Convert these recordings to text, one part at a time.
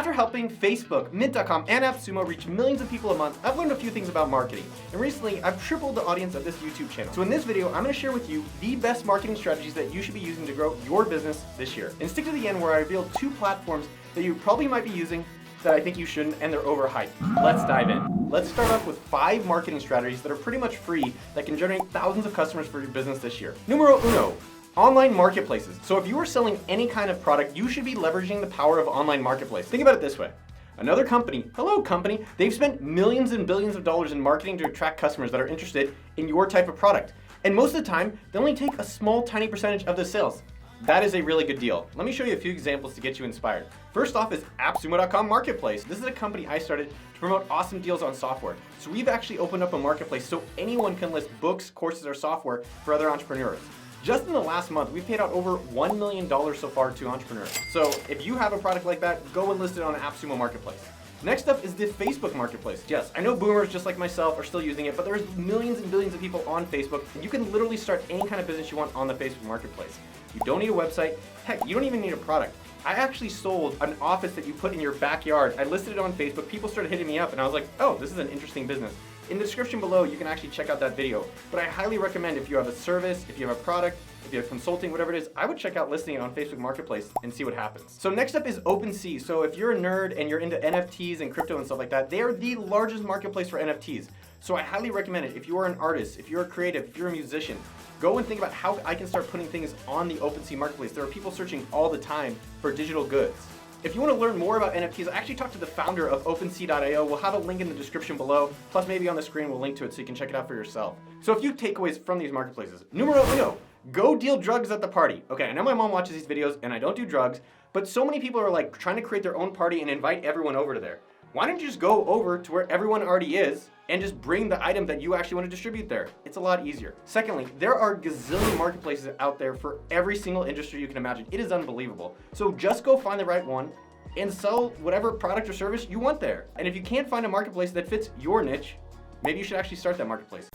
After helping Facebook, Mint.com, and AppSumo reach millions of people a month, I've learned a few things about marketing. And recently, I've tripled the audience of this YouTube channel. So in this video, I'm going to share with you the best marketing strategies that you should be using to grow your business this year. And stick to the end where I reveal 2 platforms that you probably might be using that I think you shouldn't, and they're overhyped. Let's dive in. Let's start off with 5 marketing strategies that are pretty much free that can generate thousands of customers for your business this year. Numero uno. Online marketplaces. So if you are selling any kind of product, you should be leveraging the power of online marketplace. Think about it this way. Another company, hello company, they've spent millions and billions of dollars in marketing to attract customers that are interested in your type of product. And most of the time, they only take a small, tiny percentage of the sales. That is a really good deal. Let me show you a few examples to get you inspired. First off is AppSumo.com Marketplace. This is a company I started to promote awesome deals on software. So we've actually opened up a marketplace so anyone can list books, courses, or software for other entrepreneurs. Just in the last month, we've paid out over $1 million so far to entrepreneurs. So if you have a product like that, go and list it on AppSumo Marketplace. Next up is the Facebook Marketplace. Yes, I know boomers just like myself are still using it, but there's millions and billions of people on Facebook, and you can literally start any kind of business you want on the Facebook Marketplace. You don't need a website. Heck, you don't even need a product. I actually sold an office that you put in your backyard. I listed it on Facebook. People started hitting me up, and I was like, oh, this is an interesting business. In the description below, you can actually check out that video. But I highly recommend if you have a service, if you have a product, if you have consulting, whatever it is, I would check out listing it on Facebook Marketplace and see what happens. So next up is OpenSea. So if you're a nerd and you're into NFTs and crypto and stuff like that, they are the largest marketplace for NFTs. So I highly recommend it. If you are an artist, if you're a creative, if you're a musician, go and think about how I can start putting things on the OpenSea Marketplace. There are people searching all the time for digital goods. If you want to learn more about NFTs, I actually talked to the founder of OpenSea.io. We'll have a link in the description below, plus maybe on the screen we'll link to it so you can check it out for yourself. So a few takeaways from these marketplaces. Numero uno, go deal drugs at the party. Okay, I know my mom watches these videos and I don't do drugs, but so many people are like trying to create their own party and invite everyone over to there. Why don't you just go over to where everyone already is and just bring the item that you actually want to distribute there? It's a lot easier. Secondly, there are gazillion marketplaces out there for every single industry you can imagine. It is unbelievable. So just go find the right one and sell whatever product or service you want there. And if you can't find a marketplace that fits your niche, maybe you should actually start that marketplace.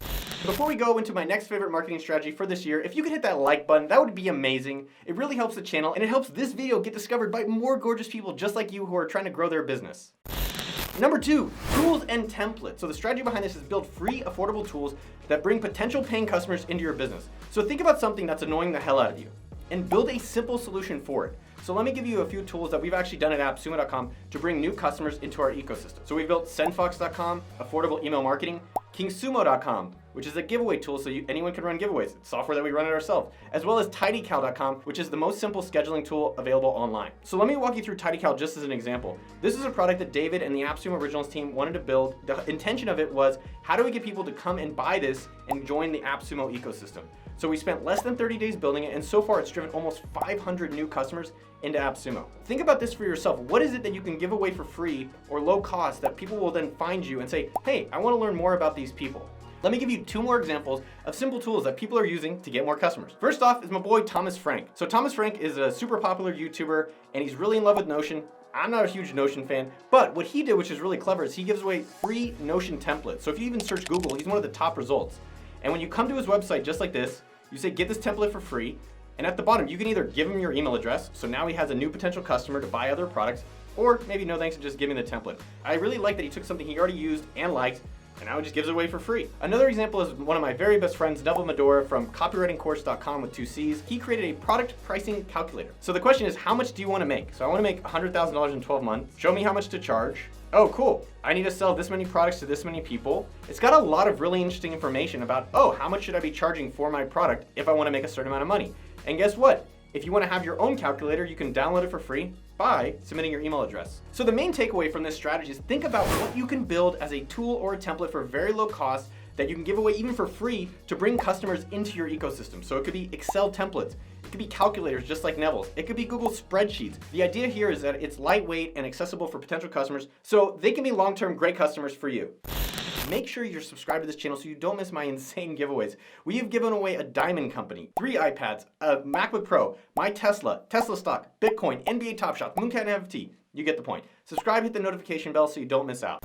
Before we go into my next favorite marketing strategy for this year, if you could hit that like button, that would be amazing. It really helps the channel and it helps this video get discovered by more gorgeous people just like you who are trying to grow their business. Number 2, tools and templates. So the strategy behind this is build free, affordable tools that bring potential paying customers into your business. So think about something that's annoying the hell out of you and build a simple solution for it. So let me give you a few tools that we've actually done at AppSumo.com to bring new customers into our ecosystem. So we built SendFox.com, affordable email marketing, KingSumo.com, which is a giveaway tool so anyone can run giveaways. It's software that we run it ourselves, as well as TidyCal.com, which is the most simple scheduling tool available online. So let me walk you through TidyCal just as an example. This is a product that David and the AppSumo Originals team wanted to build. The intention of it was, how do we get people to come and buy this and join the AppSumo ecosystem? So we spent less than 30 days building it, and so far it's driven almost 500 new customers into AppSumo. Think about this for yourself. What is it that you can give away for free or low cost that people will then find you and say, hey, I want to learn more about these people? Let me give you 2 more examples of simple tools that people are using to get more customers. First off is my boy Thomas Frank. So Thomas Frank is a super popular YouTuber and he's really in love with Notion. I'm not a huge Notion fan, but what he did, which is really clever, is he gives away free Notion templates. So if you even search Google, he's one of the top results. And when you come to his website just like this, you say, get this template for free. And at the bottom, you can either give him your email address, so now he has a new potential customer to buy other products, or maybe no thanks and just give me the template. I really like that he took something he already used and liked, and now he just gives it away for free. Another example is one of my very best friends, Neville Medora from copywritingcourse.com with 2 C's. He created a product pricing calculator. So the question is, how much do you want to make? So I want to make $100,000 in 12 months. Show me how much to charge. Oh, cool. I need to sell this many products to this many people. It's got a lot of really interesting information about, oh, how much should I be charging for my product if I want to make a certain amount of money? And guess what? If you want to have your own calculator, you can download it for free by submitting your email address. So the main takeaway from this strategy is think about what you can build as a tool or a template for very low cost that you can give away even for free to bring customers into your ecosystem. So it could be Excel templates, it could be calculators just like Neville's, it could be Google spreadsheets. The idea here is that it's lightweight and accessible for potential customers, so they can be long-term great customers for you. Make sure you're subscribed to this channel so you don't miss my insane giveaways. We have given away a diamond company, 3 iPads, a MacBook Pro, my Tesla stock, Bitcoin, NBA Top Shots, Mooncat NFT. You get the point. Subscribe, hit the notification bell so you don't miss out.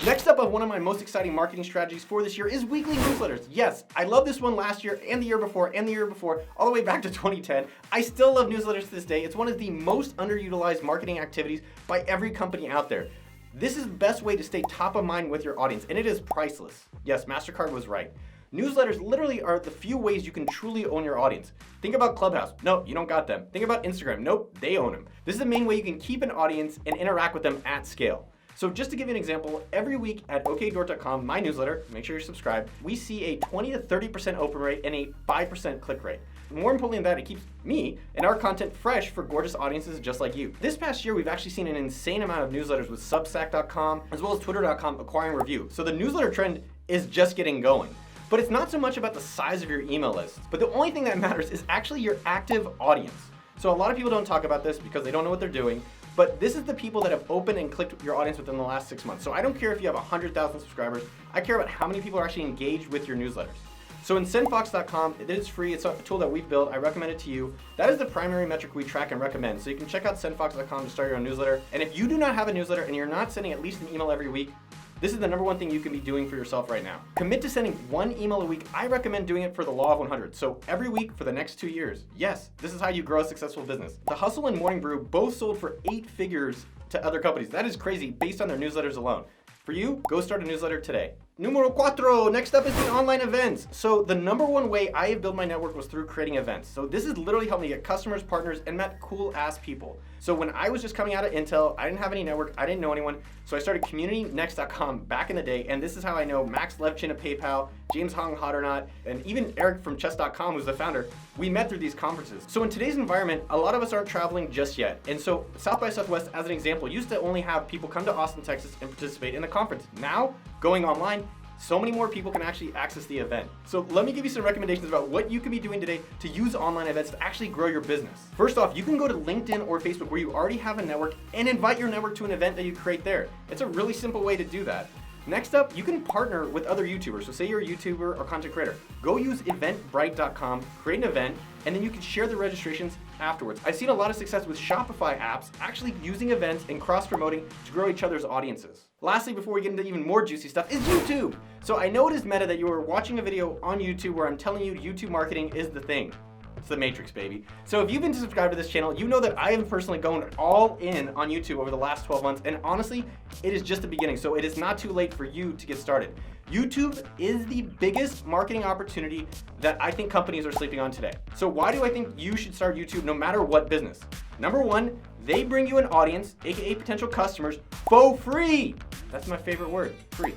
Next up on one of my most exciting marketing strategies for this year is weekly newsletters. Yes, I love this one last year and the year before and the year before, all the way back to 2010. I still love newsletters to this day. It's one of the most underutilized marketing activities by every company out there. This is the best way to stay top of mind with your audience, and it is priceless. Yes, MasterCard was right. Newsletters literally are the few ways you can truly own your audience. Think about Clubhouse. No, you don't got them. Think about Instagram. Nope, they own them. This is the main way you can keep an audience and interact with them at scale. So just to give you an example, every week at okdort.com, my newsletter, make sure you're subscribed, we see a 20 to 30% open rate and a 5% click rate. More importantly than that, it keeps me and our content fresh for gorgeous audiences just like you. This past year, we've actually seen an insane amount of newsletters with Substack.com as well as Twitter.com acquiring review. So the newsletter trend is just getting going. But it's not so much about the size of your email list, but the only thing that matters is actually your active audience. So a lot of people don't talk about this because they don't know what they're doing, but this is the people that have opened and clicked your audience within the last 6 months. So I don't care if you have 100,000 subscribers, I care about how many people are actually engaged with your newsletters. So in sendfox.com, it is free, it's a tool that we've built, I recommend it to you. That is the primary metric we track and recommend. So you can check out sendfox.com to start your own newsletter. And if you do not have a newsletter and you're not sending at least an email every week, this is the number one thing you can be doing for yourself right now. Commit to sending one email a week. I recommend doing it for the law of 100. So every week for the next 2 years. Yes, this is how you grow a successful business. The Hustle and Morning Brew both sold for 8 figures to other companies. That is crazy based on their newsletters alone. For you, go start a newsletter today. Numero cuatro, next up is the online events. So the number one way I have built my network was through creating events. So this has literally helped me get customers, partners, and met cool ass people. So when I was just coming out of Intel, I didn't have any network, I didn't know anyone. So I started CommunityNext.com back in the day, and this is how I know Max Levchin of PayPal, James Hong Hodderknot, and even Eric from Chess.com, who's the founder. We met through these conferences. So in today's environment, a lot of us aren't traveling just yet. And so South by Southwest, as an example, used to only have people come to Austin, Texas, and participate in the conference. Now, going online, so many more people can actually access the event. So let me give you some recommendations about what you can be doing today to use online events to actually grow your business. First off, you can go to LinkedIn or Facebook where you already have a network and invite your network to an event that you create there. It's a really simple way to do that. Next up, you can partner with other YouTubers. So say you're a YouTuber or content creator. Go use eventbrite.com, create an event, and then you can share the registrations afterwards. I've seen a lot of success with Shopify apps actually using events and cross-promoting to grow each other's audiences. Lastly, before we get into even more juicy stuff, is YouTube. So I know it is meta that you are watching a video on YouTube where I'm telling you YouTube marketing is the thing. It's the Matrix, baby. So if you've been subscribed to this channel, you know that I am personally going all in on YouTube over the last 12 months. And honestly, it is just the beginning. So it is not too late for you to get started. YouTube is the biggest marketing opportunity that I think companies are sleeping on today. So why do I think you should start YouTube no matter what business? Number one, they bring you an audience, AKA potential customers, for free. That's my favorite word, free.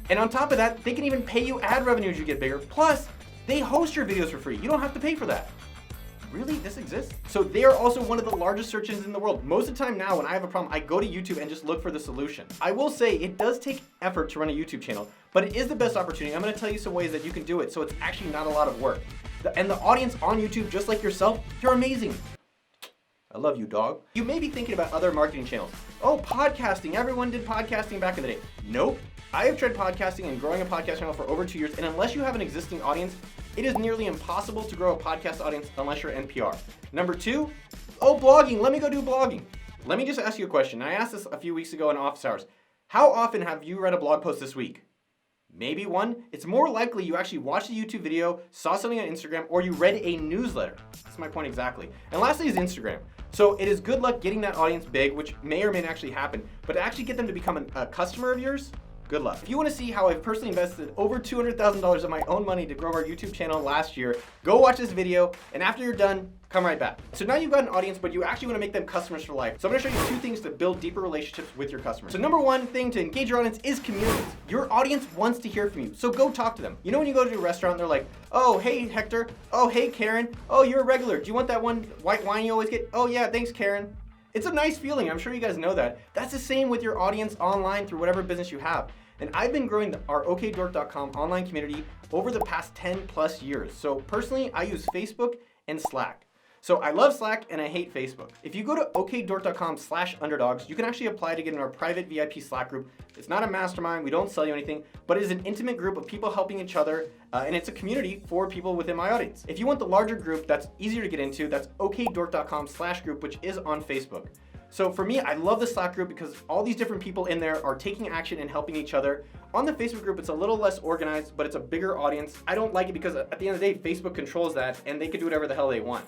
And on top of that, they can even pay you ad revenue as you get bigger. Plus, they host your videos for free. You don't have to pay for that. Really? This exists? So they are also one of the largest search engines in the world. Most of the time now when I have a problem, I go to YouTube and just look for the solution. I will say it does take effort to run a YouTube channel, but it is the best opportunity. I'm gonna tell you some ways that you can do it so it's actually not a lot of work. And the audience on YouTube, just like yourself, you're amazing. I love you, dog. You may be thinking about other marketing channels. Oh, podcasting. Everyone did podcasting back in the day. Nope. I have tried podcasting and growing a podcast channel for over 2 years, and unless you have an existing audience, it is nearly impossible to grow a podcast audience unless you're NPR. Number two, blogging. Let me go do blogging. Let me just ask you a question. I asked this a few weeks ago in office hours. How often have you read a blog post this week? Maybe one. It's more likely you actually watched a YouTube video, saw something on Instagram, or you read a newsletter. That's my point exactly. And lastly is Instagram. So it is good luck getting that audience big, which may or may not actually happen, but to actually get them to become a customer of yours, good luck. If you want to see how I've personally invested over $200,000 of my own money to grow our YouTube channel last year, go watch this video, and after you're done, come right back. So now you've got an audience, but you actually want to make them customers for life. So I'm going to show you 2 things to build deeper relationships with your customers. So number 1 thing to engage your audience is communities. Your audience wants to hear from you, so go talk to them. You know when you go to a restaurant, they're like, oh, hey, Hector. Oh, hey, Karen. Oh, you're a regular. Do you want that one white wine you always get? Oh, yeah, thanks, Karen. It's a nice feeling. I'm sure you guys know that. That's the same with your audience online through whatever business you have. And I've been growing our okdort.com online community over the past 10 plus years. So personally, I use Facebook and Slack. So I love Slack and I hate Facebook. If you go to okdort.com/underdogs, you can actually apply to get in our private VIP Slack group. It's not a mastermind, we don't sell you anything, but it is an intimate group of people helping each other, and it's a community for people within my audience. If you want the larger group that's easier to get into, that's okdort.com/group, which is on Facebook. So for me, I love the Slack group because all these different people in there are taking action and helping each other. On the Facebook group, it's a little less organized, but it's a bigger audience. I don't like it because at the end of the day, Facebook controls that and they can do whatever the hell they want.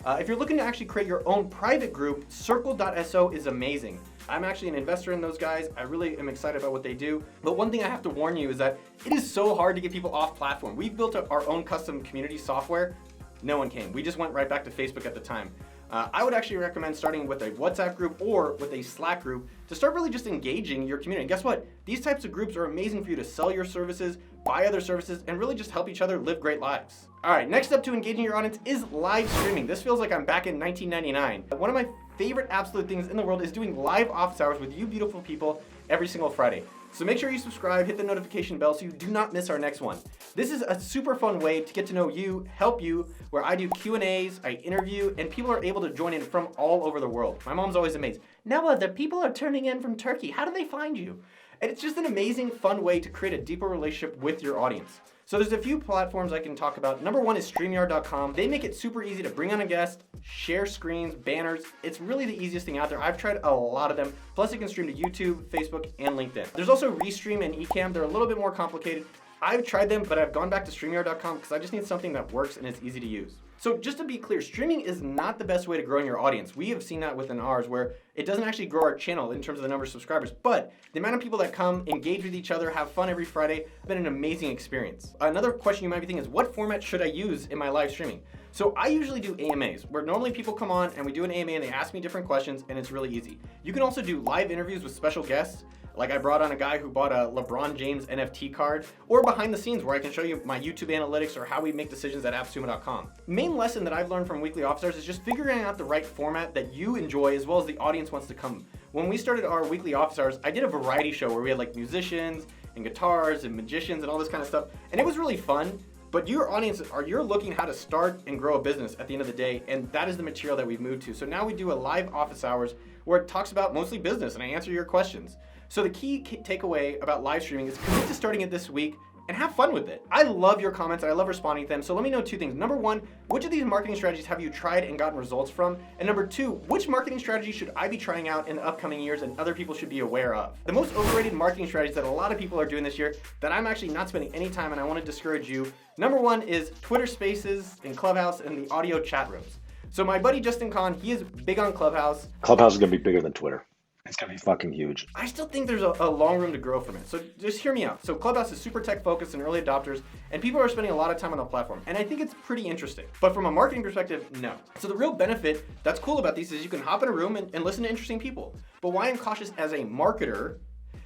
If you're looking to actually create your own private group, circle.so is amazing. I'm actually an investor in those guys. I really am excited about what they do. But one thing I have to warn you is that it is so hard to get people off platform. We've built our own custom community software. No one came. We just went right back to Facebook at the time. I would actually recommend starting with a WhatsApp group or with a Slack group to start really just engaging your community. And guess what? These types of groups are amazing for you to sell your services, buy other services, and really just help each other live great lives. All right, next up to engaging your audience is live streaming. This feels like I'm back in 1999. One of my favorite absolute things in the world is doing live office hours with you beautiful people every single Friday. So make sure you subscribe, hit the notification bell so you do not miss our next one. This is a super fun way to get to know you, help you, where I do Q&As, I interview, and people are able to join in from all over the world. My mom's always amazed. Noah, the people are turning in from Turkey. How do they find you? And it's just an amazing, fun way to create a deeper relationship with your audience. So there's a few platforms I can talk about. Number one is StreamYard.com. They make it super easy to bring on a guest, share screens, banners. It's really the easiest thing out there. I've tried a lot of them. Plus, you can stream to YouTube, Facebook, and LinkedIn. There's also Restream and Ecamm. They're a little bit more complicated. I've tried them, but I've gone back to StreamYard.com because I just need something that works and is easy to use. So just to be clear, streaming is not the best way to grow your audience. We have seen that within ours where it doesn't actually grow our channel in terms of the number of subscribers, but the amount of people that come, engage with each other, have fun every Friday, has been an amazing experience. Another question you might be thinking is, what format should I use in my live streaming? So I usually do AMAs, where normally people come on and we do an AMA and they ask me different questions and it's really easy. You can also do live interviews with special guests. Like I brought on a guy who bought a LeBron James NFT card, or behind the scenes where I can show you my YouTube analytics or how we make decisions at appsumo.com. Main lesson that I've learned from weekly office hours is just figuring out the right format that you enjoy as well as the audience wants to come. When we started our weekly office hours, I did a variety show where we had like musicians and guitars and magicians and all this kind of stuff, and it was really fun. But your audience, you're looking how to start and grow a business at the end of the day, and that is the material that we've moved to. So now we do a live office hours where it talks about mostly business and I answer your questions. So the key takeaway about live streaming is commit to starting it this week and have fun with it. I love your comments and I love responding to them. So let me know two things. Number one, which of these marketing strategies have you tried and gotten results from? And number two, which marketing strategy should I be trying out in the upcoming years and other people should be aware of? The most overrated marketing strategies that a lot of people are doing this year that I'm actually not spending any time and I want to discourage you. Number one is Twitter Spaces and Clubhouse and the audio chat rooms. So my buddy Justin Kahn, he is big on Clubhouse. Clubhouse is going to be bigger than Twitter. It's going to be fucking huge. I still think there's a long room to grow from it. So just hear me out. So Clubhouse is super tech focused and early adopters, and people are spending a lot of time on the platform. And I think it's pretty interesting. But from a marketing perspective, no. So the real benefit that's cool about these is you can hop in a room and listen to interesting people. But why I'm cautious as a marketer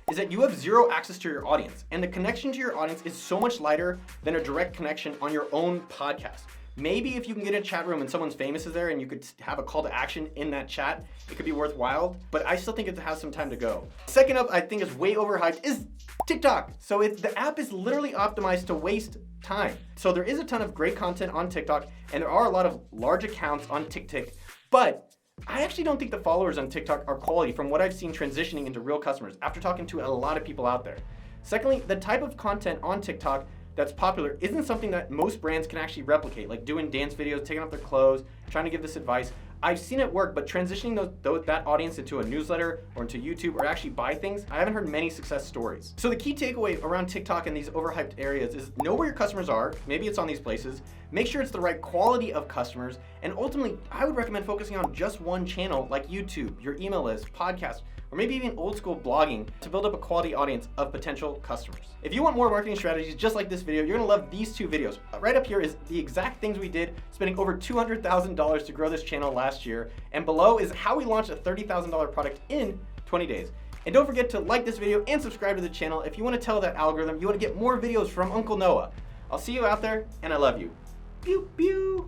is that you have zero access to your audience. And the connection to your audience is so much lighter than a direct connection on your own podcast. Maybe if you can get in a chat room and someone's famous is there and you could have a call to action in that chat, it could be worthwhile, but I still think it has some time to go. Second up, I think is way overhyped, is TikTok. So the app is literally optimized to waste time. So there is a ton of great content on TikTok and there are a lot of large accounts on TikTok, but I actually don't think the followers on TikTok are quality from what I've seen transitioning into real customers after talking to a lot of people out there. Secondly, the type of content on TikTok that's popular isn't something that most brands can actually replicate, like doing dance videos, taking off their clothes, trying to give this advice. I've seen it work, but transitioning that audience into a newsletter or into YouTube or actually buy things, I haven't heard many success stories. So the key takeaway around TikTok and these overhyped areas is know where your customers are, maybe it's on these places, make sure it's the right quality of customers, and ultimately, I would recommend focusing on just one channel like YouTube, your email list, podcast, or maybe even old school blogging to build up a quality audience of potential customers. If you want more marketing strategies just like this video, you're gonna love these two videos. Right up here is the exact things we did, spending over $200,000 to grow this channel last year, and below is how we launched a $30,000 product in 20 days. And don't forget to like this video and subscribe to the channel if you wanna tell that algorithm you wanna get more videos from Uncle Noah. I'll see you out there, and I love you. Pew, pew.